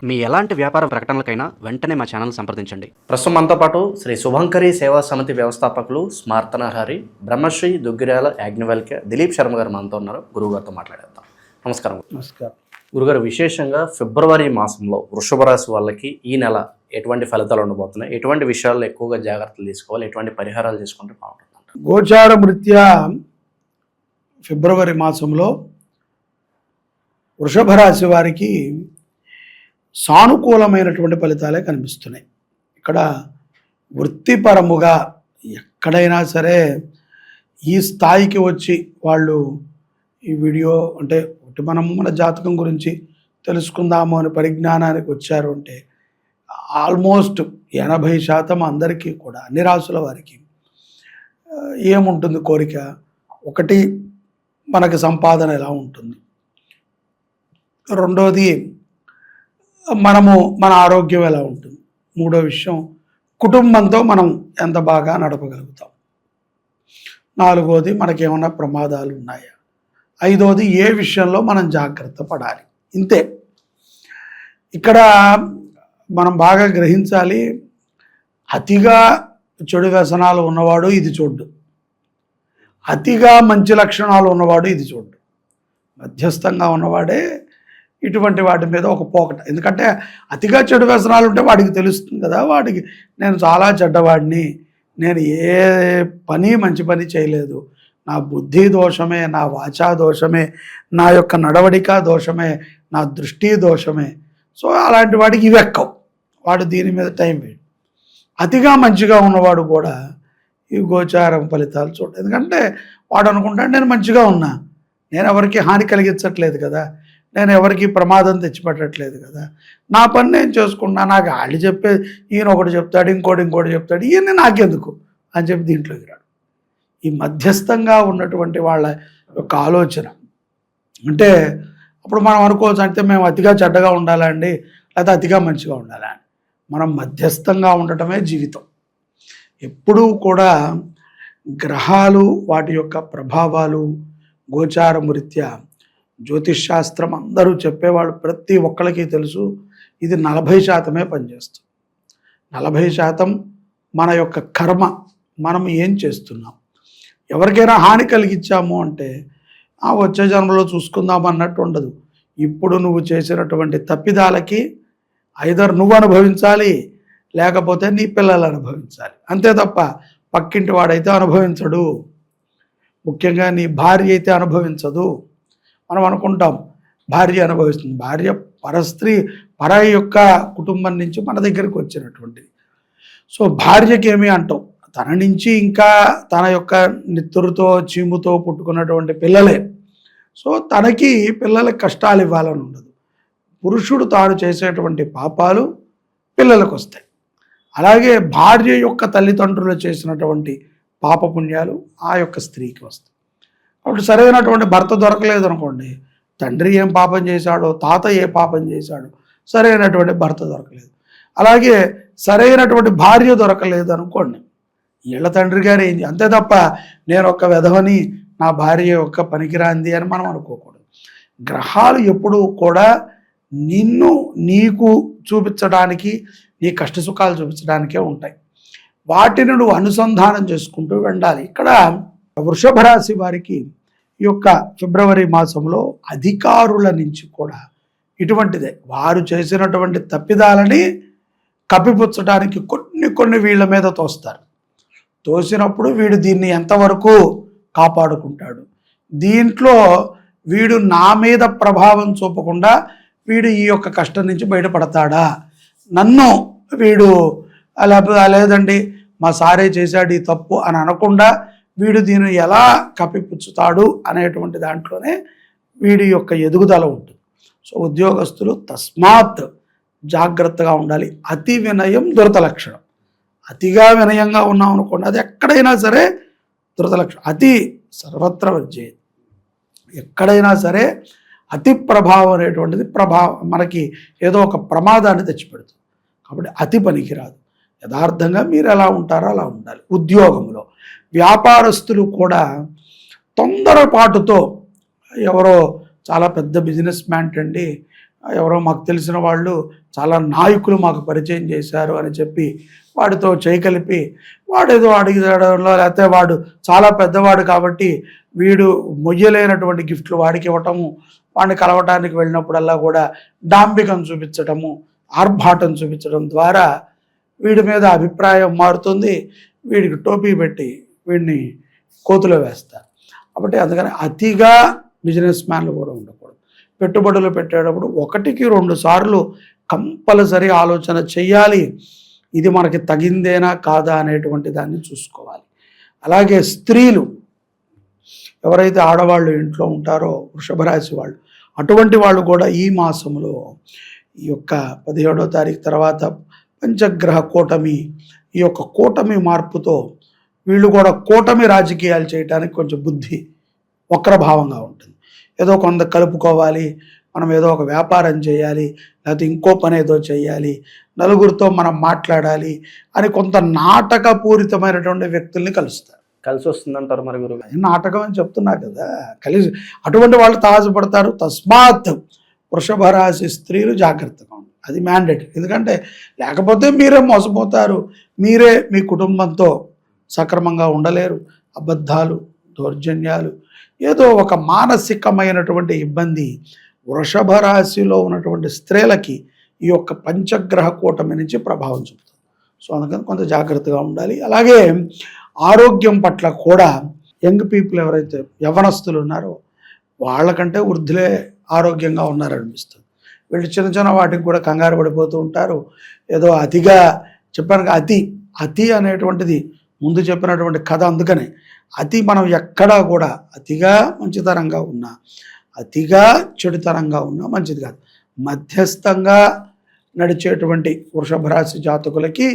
మీ ఎలాంటి వ్యాపార ప్రకటనలకైనా వెంటనే మా ఛానల్ సంప్రదించండి. ప్రస్తుతం మనతో పాటు శ్రీ శుభంకరి సేవా సమితి వ్యవస్థాపకులు స్మార్తనహరి బ్రహ్మశ్రీ దుగ్గిరాల యాజ్ఞవల్క్య దిలీప్ శర్మ గారు మనతో ఉన్నారు. గురువు గారితో మాట్లాడేద్దాం. నమస్కారం. నమస్కారం గురుగారు, విశేషంగా ఫిబ్రవరి మాసంలో వృషభ రాశి వాళ్ళకి ఈ నెల ఎటువంటి ఫలితాలు ఉండబోతున్నాయి, ఎటువంటి విషయాల్లో ఎక్కువగా జాగ్రత్తలు తీసుకోవాలి, ఎటువంటి పరిహారాలు చేసుకుంటే బాగుంటుంది? గోచార రీత్యా ఫిబ్రవరి మాసంలో వృషభ రాశి వారికి సానుకూలమైనటువంటి ఫలితాలే కనిపిస్తున్నాయి. ఇక్కడ వృత్తిపరముగా ఎక్కడైనా సరే ఈ స్థాయికి వచ్చి వాళ్ళు ఈ వీడియో అంటే మనము మన జాతకం గురించి తెలుసుకుందాము అని పరిజ్ఞానానికి వచ్చారు అంటే ఆల్మోస్ట్ 80% అందరికీ కూడా అన్ని రాసుల వారికి ఏముంటుంది కోరిక? ఒకటి, మనకి సంపాదన ఎలా ఉంటుంది, రెండోది మన ఆరోగ్యం ఎలా ఉంటుంది, మూడో విషయం కుటుంబంతో మనం ఎంత బాగా నడపగలుగుతాం, నాలుగోది మనకేమన్నా ప్రమాదాలు ఉన్నాయా, ఐదోది ఏ విషయంలో మనం జాగ్రత్త పడాలి. ఇంతే. ఇక్కడ మనం బాగా గ్రహించాలి, అతిగా చెడు వ్యసనాలు ఉన్నవాడు ఇది చూడ్డు, అతిగా మంచి లక్షణాలు ఉన్నవాడు ఇది చూడ్డు. మధ్యస్థంగా ఉన్నవాడే ఇటువంటి వాటి మీద ఒక పోకట. ఎందుకంటే అతిగా చెడు వ్యసనాలు ఉంటే వాడికి తెలుస్తుంది కదా, వాడికి నేను చాలా చెడ్డవాడిని, నేను ఏ పని మంచి పని చేయలేదు, నా బుద్ధి దోషమే, నా వాచా దోషమే, నా యొక్క నడవడిక దోషమే, నా దృష్టి దోషమే. సో అలాంటి వాడికి ఇవి ఎక్కవు, వాడు దీని మీద టైం వేయడు. అతిగా మంచిగా ఉన్నవాడు కూడా ఈ గోచారం ఫలితాలు చూడ, ఎందుకంటే వాడు అనుకుంటాడు నేను మంచిగా ఉన్నా, నేను ఎవరికి హాని కలిగించట్లేదు కదా, నేను ఎవరికి ప్రమాదం తెచ్చిపెట్టట్లేదు కదా, నా పని నేను చేసుకున్నా, నాకు వాళ్ళు చెప్పేది ఈయన ఒకటి చెప్తాడు, ఇంకోటి చెప్తాడు, ఈయన నాకెందుకు అని చెప్పి దీంట్లోకి రాడు. ఈ మధ్యస్థంగా ఉన్నటువంటి వాళ్ళ యొక్క ఆలోచన అంటే అప్పుడు మనం అనుకోవచ్చు, అంటే మేము అతిగా చెడ్డగా ఉండాలా అండి, లేకపోతే అతిగా మంచిగా ఉండాలా అని. మనం మధ్యస్థంగా ఉండటమే జీవితం. ఎప్పుడూ కూడా గ్రహాలు వాటి యొక్క ప్రభావాలు గోచారం రీత్యా జ్యోతిష్ శాస్త్రం అందరూ చెప్పేవాళ్ళు ప్రతి ఒక్కరికి తెలుసు, ఇది 40% పనిచేస్తుంది. 40% మన యొక్క కర్మ, మనం ఏం చేస్తున్నాం. ఎవరికైనా హాని కలిగించాము అంటే వచ్చే జన్మలో చూసుకుందాం అన్నట్టు ఉండదు. ఇప్పుడు నువ్వు చేసినటువంటి తప్పిదాలకి ఐదర్ నువ్వు అనుభవించాలి, లేకపోతే నీ పిల్లలు అనుభవించాలి, అంతే తప్ప పక్కింటి వాడైతే అనుభవించడు, ముఖ్యంగా నీ భార్య అయితే అనుభవించదు. మనం అనుకుంటాం భార్య అనుభవిస్తుంది, భార్య పరస్త్రీ పరాయి యొక్క కుటుంబం నుంచి మన దగ్గరికి వచ్చినటువంటిది. సో భార్యకి ఏమీ అంటాం, తన నుంచి ఇంకా తన యొక్క నిత్తురుతో చీముతో పుట్టుకున్నటువంటి పిల్లలే. సో తనకి పిల్లలకి కష్టాలు ఇవ్వాలని ఉండదు. పురుషుడు తాను చేసేటువంటి పాపాలు పిల్లలకు వస్తాయి. అలాగే భార్య యొక్క తల్లిదండ్రులు చేసినటువంటి పాపపుణ్యాలు ఆ యొక్క స్త్రీకి వస్తాయి. కాబట్టి సరైనటువంటి భర్త దొరకలేదు అనుకోండి, తండ్రి ఏం పాపం చేశాడో, తాత ఏ పాపం చేశాడో, సరైనటువంటి భర్త దొరకలేదు. అలాగే సరైనటువంటి భార్య దొరకలేదు అనుకోండి, వీళ్ళ తండ్రి గారు ఏంటి, అంతే తప్ప నేను ఒక వెధవని, నా భార్య యొక్క పనికిరాంది అని మనం అనుకోకూడదు. గ్రహాలు ఎప్పుడూ కూడా నీకు చూపించడానికి, నీ కష్టసుఖాలు చూపించడానికే ఉంటాయి. వాటిని నువ్వు అనుసంధానం చేసుకుంటూ వెళ్ళాలి. ఇక్కడ వృషభ రాశి వారికి ఈ యొక్క ఫిబ్రవరి మాసంలో అధికారుల నుంచి కూడా ఇటువంటిదే, వారు చేసినటువంటి తప్పిదాలని కప్పిపుచ్చడానికి కొన్ని వీళ్ళ మీద తోస్తారు. తోసినప్పుడు వీడు దీన్ని ఎంతవరకు కాపాడుకుంటాడు, దీంట్లో వీడు నా మీద ప్రభావం చూపకుండా వీడు ఈ యొక్క కష్టం నుంచి బయటపడతాడా, నన్ను వీడు లేదండి మా సారే చేశాడు ఈ తప్పు అని అనకుండా వీడు దీన్ని ఎలా కప్పిపుచ్చుతాడు అనేటువంటి దాంట్లోనే వీడి యొక్క ఎదుగుదల ఉంటుంది. సో ఉద్యోగస్తులు తస్మాత్ జాగ్రత్తగా ఉండాలి. అతి వినయం దురత లక్షణం. అతిగా వినయంగా ఉన్నాం అనుకోండి, అది ఎక్కడైనా సరే దురత లక్షణం. అతి సర్వత్ర విజయం. ఎక్కడైనా సరే అతి ప్రభావం అనేటువంటిది మనకి ఏదో ఒక ప్రమాదాన్ని తెచ్చిపెడుతుంది. కాబట్టి అతి పనికిరాదు. యథార్థంగా మీరు ఎలా ఉంటారో అలా ఉండాలి. ఉద్యోగంలో వ్యాపారస్తులు కూడా తొందరపాటుతో ఎవరో చాలా పెద్ద బిజినెస్ మ్యాన్ అండి, ఎవరో మాకు తెలిసిన వాళ్ళు చాలా నాయకులు మాకు పరిచయం చేశారు అని చెప్పి వాడితో చేయి కలిపి వాడేదో అడిగడంలో, లేకపోతే వాడు చాలా పెద్దవాడు కాబట్టి వీడు మొయ్యలేనటువంటి గిఫ్ట్లు వాడికి ఇవ్వటము, వాడిని కలవటానికి వెళ్ళినప్పుడల్లా కూడా డాంబికం చూపించటము, ఆర్భాటం చూపించడం ద్వారా వీడి మీద అభిప్రాయం మారుతుంది. వీడికి టోపీ పెట్టి వీడిని కోతులో వేస్తారు. కాబట్టి అందుకని అతిగా బిజినెస్ మ్యాన్లు కూడా ఉండకూడదు. పెట్టుబడులు పెట్టేటప్పుడు 1-2 సార్లు కంపల్సరీ ఆలోచన చెయ్యాలి. ఇది మనకి తగిందేనా కాదా అనేటువంటి దాన్ని చూసుకోవాలి. అలాగే స్త్రీలు ఎవరైతే ఆడవాళ్ళు ఇంట్లో ఉంటారో వృషభ రాశి వాళ్ళు, అటువంటి వాళ్ళు కూడా ఈ మాసంలో ఈ యొక్క 17వ తారీఖు తర్వాత పంచగ్రహ కూటమి, ఈ యొక్క కూటమి మార్పుతో వీళ్ళు కూడా కూటమి రాజకీయాలు చేయడానికి కొంచెం బుద్ధి వక్రభావంగా ఉంటుంది. ఏదో కొంత కలుపుకోవాలి, మనం ఏదో ఒక వ్యాపారం చేయాలి, లేకపోతే ఇంకో పని ఏదో చేయాలి, నలుగురితో మనం మాట్లాడాలి అని కొంత నాటకపూరితమైనటువంటి వ్యక్తుల్ని కలుస్తారు. కలిసి వస్తుందంటారు మరి గురువు? నాటకం అని చెప్తున్నా కదా, కలిసి అటువంటి వాళ్ళు తాజపడతారు. తస్మాత్ వృషభ రాశి స్త్రీలు జాగ్రత్తగా ఉండాలి, అది మ్యాండేటరీ. ఎందుకంటే లేకపోతే మీరే మోసపోతారు, మీరే మీ కుటుంబంతో సక్రమంగా ఉండలేరు. అబద్ధాలు, దౌర్జన్యాలు, ఏదో ఒక మానసికమైనటువంటి ఇబ్బంది వృషభ రాశిలో ఉన్నటువంటి స్త్రీలకి ఈ యొక్క పంచగ్రహ కూటమి నుంచి ప్రభావం చూపుతుంది. సో అందుకని కొంత జాగ్రత్తగా ఉండాలి. అలాగే ఆరోగ్యం పట్ల కూడా యంగ్ పీపుల్ ఎవరైతే యవ్వనస్తులు ఉన్నారో వాళ్ళకంటే వృద్ధులే ఆరోగ్యంగా ఉన్నారనిపిస్తుంది. వీళ్ళు చిన్న చిన్న వాటికి కూడా కంగారు పడిపోతూ ఉంటారు. ఏదో అతిగా చెప్పాను, అతి అనేటువంటిది ముందు చెప్పినటువంటి కథ. అందుకనే అతి మనం ఎక్కడా కూడా అతిగా మంచితనంగా ఉన్నా, అతిగా చెడుతనంగా ఉన్నా మంచిది కాదు. మధ్యస్థంగా నడిచేటువంటి వృషభ రాశి జాతకులకి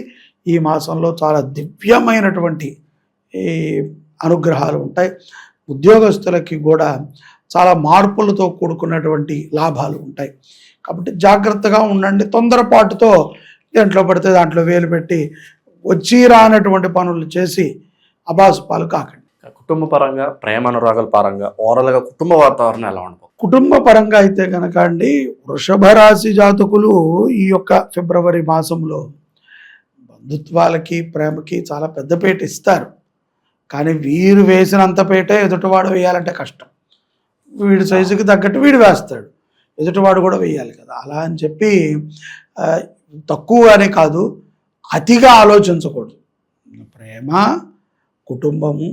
ఈ మాసంలో చాలా దివ్యమైనటువంటి ఈ అనుగ్రహాలు ఉంటాయి. ఉద్యోగస్తులకి కూడా చాలా మార్పులతో కూడుకున్నటువంటి లాభాలు ఉంటాయి. కాబట్టి జాగ్రత్తగా ఉండండి. తొందరపాటుతో దేంట్లో పడితే దాంట్లో వేలు పెట్టి వచ్చి రానటువంటి పనులు చేసి అబాసుపాలు కాకండి. కుటుంబ పరంగా, ప్రేమ అనురాగాల పరంగా, ఓవరాల్గా కుటుంబ వాతావరణం ఎలా ఉంటుంది? కుటుంబ పరంగా అయితే కనుక అండి, వృషభ రాశి జాతకులు ఈ యొక్క ఫిబ్రవరి మాసంలో బంధుత్వాలకి, ప్రేమకి చాలా పెద్దపీట ఇస్తారు. కానీ వీరు వేసినంత పేటే ఎదుటివాడు వేయాలంటే కష్టం. వీడి సైజుకి తగ్గట్టు వీడు వేస్తాడు, ఎదుటివాడు కూడా వేయాలి కదా. అలా అని చెప్పి తక్కువగానే కాదు, అతిగా ఆలోచించకూడదు. ప్రేమ, కుటుంబము,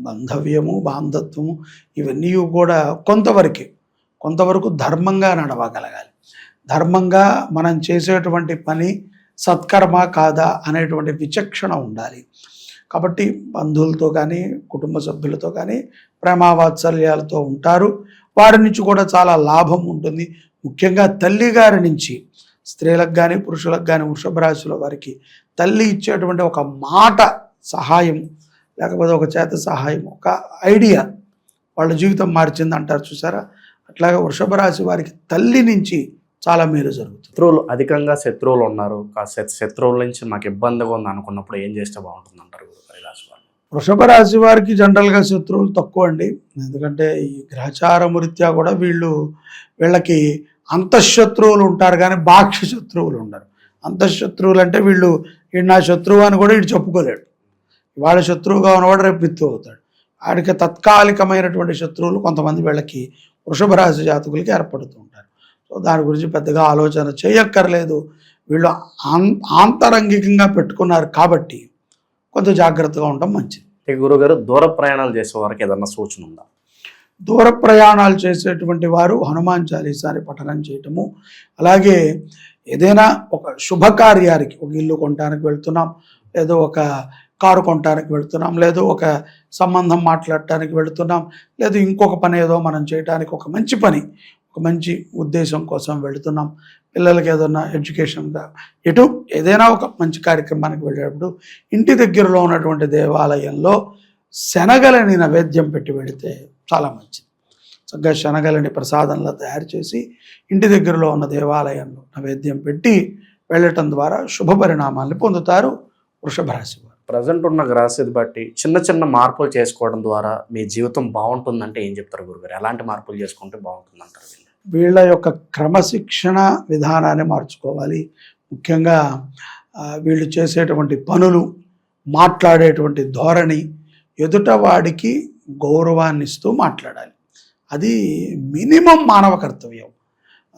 బాంధవ్యము, బాంధత్వము ఇవన్నీ కూడా కొంతవరకు ధర్మంగా నడవగలగాలి. ధర్మంగా మనం చేసేటువంటి పని సత్కర్మ కాదా అనేటువంటి విచక్షణ ఉండాలి. కాబట్టి బంధువులతో కానీ, కుటుంబ సభ్యులతో కానీ ప్రేమావాత్సల్యాలతో ఉంటారు. వారి నుంచి కూడా చాలా లాభం ఉంటుంది. ముఖ్యంగా తల్లి గారి నుంచి స్త్రీలకు కానీ, పురుషులకు కానీ, వృషభ రాశిలో వారికి తల్లి ఇచ్చేటువంటి ఒక మాట సహాయం, లేకపోతే ఒక చేత సహాయం, ఒక ఐడియా వాళ్ళ జీవితం మార్చింది అంటారు చూసారా. అట్లాగే వృషభ రాశి వారికి తల్లి నుంచి చాలా మేలు జరుగుతుంది. అధికంగా శత్రువులు ఉన్నారు, శత్రువుల నుంచి మాకు ఇబ్బందిగా ఉంది అనుకున్నప్పుడు ఏం చేస్తే బాగుంటుంది అంటారు రాశి వాళ్ళు? వృషభ రాశి వారికి జనరల్గా శత్రువులు తక్కువ అండి. ఎందుకంటే ఈ గ్రహచారము రీత్యా కూడా వీళ్ళకి అంతఃశత్రువులు ఉంటారు కానీ బాహ్య శత్రువులు ఉండరు. అంతఃశత్రువులు అంటే వీడు నా శత్రువు అని కూడా వీడు చెప్పుకోలేడు. వాళ్ళ శత్రువుగా ఉన్నవాడు రేపు మిత్రువు అవుతాడు. వాడికి తాత్కాలికమైనటువంటి శత్రువులు కొంతమంది వీళ్ళకి వృషభ రాశి జాతకులకి ఏర్పడుతూ ఉంటారు. సో దాని గురించి పెద్దగా ఆలోచన చేయక్కర్లేదు. వీళ్ళు ఆంతరంగికంగా పెట్టుకున్నారు కాబట్టి కొంత జాగ్రత్తగా ఉండటం మంచిది. గురుగారు, దూర ప్రయాణాలు చేసే వారికి ఏదన్నా సూచన ఉందా? దూర ప్రయాణాలు చేసేటువంటి వారు హనుమాన్ చాలీసాని పఠనం చేయటము, అలాగే ఏదైనా ఒక శుభకార్యానికి, ఒక ఇల్లు కొనడానికి వెళ్తున్నాం, లేదో ఒక కారు కొనడానికి వెళుతున్నాం, లేదు ఒక సంబంధం మాట్లాడటానికి వెళుతున్నాం, లేదు ఇంకొక పని ఏదో మనం చేయడానికి ఒక మంచి పని, ఒక మంచి ఉద్దేశం కోసం వెళుతున్నాం, పిల్లలకి ఏదైనా ఎడ్యుకేషన్గా ఏదైనా ఒక మంచి కార్యక్రమానికి వెళ్ళేటప్పుడు ఇంటి దగ్గరలో ఉన్నటువంటి దేవాలయంలో శనగలని నైవేద్యం పెట్టి వెళితే చాలా మంచిది. చక్కగా శనగలని ప్రసాదంలో తయారు చేసి ఇంటి దగ్గరలో ఉన్న దేవాలయంలో నైవేద్యం పెట్టి వెళ్ళటం ద్వారా శుభ పరిణామాలను పొందుతారు వృషభ రాశి వారు. ప్రజెంట్ ఉన్న గ్రహస్థితి బట్టి చిన్న చిన్న మార్పులు చేసుకోవడం ద్వారా మీ జీవితం బాగుంటుందంటే ఏం చెప్తారు గురుగారు? ఎలాంటి మార్పులు చేసుకుంటే బాగుంటుంది అంటారు వీళ్ళు? వీళ్ళ యొక్క క్రమశిక్షణ విధానాన్ని మార్చుకోవాలి. ముఖ్యంగా వీళ్ళు చేసేటువంటి పనులు, మాట్లాడేటువంటి ధోరణి, ఎదుట వాడికి గౌరవాన్ని ఇస్తూ మాట్లాడాలి. అది మినిమం మానవ కర్తవ్యం.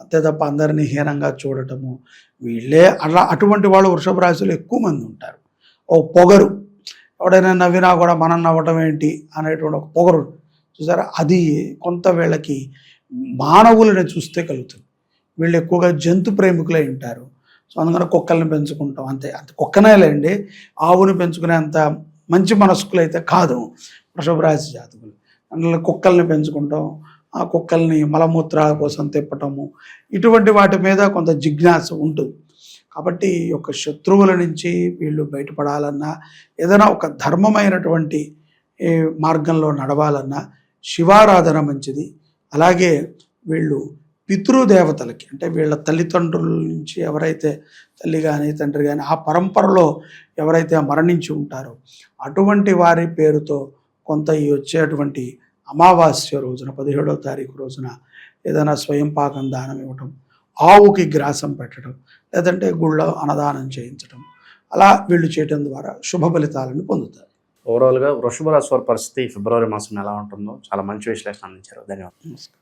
అంతే తప్ప అందరినీ హీనంగా చూడటము, వీళ్ళే అటువంటి వాళ్ళు వృషభ రాశిలో ఎక్కువ మంది ఉంటారు. ఓ పొగరు, ఎవడైనా నవ్వినా కూడా మనం నవ్వటం ఏంటి అనేటువంటి ఒక పొగరు చూసారా, అది కొంత వీళ్ళకి మానవులని చూస్తే కలుగుతుంది. వీళ్ళు ఎక్కువగా జంతు ప్రేమికులై ఉంటారు. సో అందుకని కుక్కల్ని పెంచుకుంటాం, అంతే కుక్కనేలేండి, ఆవుని పెంచుకునే అంత మంచి మనస్కులు అయితే కాదు వృషభ రాశి జాతకులు. అందులో కుక్కల్ని పెంచుకుంటాం, ఆ కుక్కల్ని మలమూత్రాల కోసం తిప్పటము, ఇటువంటి వాటి మీద కొంత జిజ్ఞాస ఉంటుంది. కాబట్టి ఈ యొక్క శత్రువుల నుంచి వీళ్ళు బయటపడాలన్నా, ఏదైనా ఒక ధర్మమైనటువంటి మార్గంలో నడవాలన్నా శివారాధన మంచిది. అలాగే వీళ్ళు పితృదేవతలకి, అంటే వీళ్ళ తల్లిదండ్రుల నుంచి ఎవరైతే తల్లి కానీ తండ్రి కానీ ఆ పరంపరలో ఎవరైతే మరణించి ఉంటారో అటువంటి వారి పేరుతో కొంత ఈ వచ్చేటువంటి అమావాస్య రోజున 17వ తారీఖు రోజున ఏదైనా స్వయం పాకం దానం ఇవ్వటం, ఆవుకి గ్రాసం పెట్టడం, లేదంటే గుళ్ళో అన్నదానం చేయించడం, అలా వీళ్ళు చేయడం ద్వారా శుభ ఫలితాలను పొందుతారు. ఓవరాల్గా వృషభ రాశి వారి పరిస్థితి ఫిబ్రవరి మాసం ఎలా ఉంటుందో చాలా మంచి విశ్లేషణ అందించారు. ధన్యవాదాలు. నమస్కారం.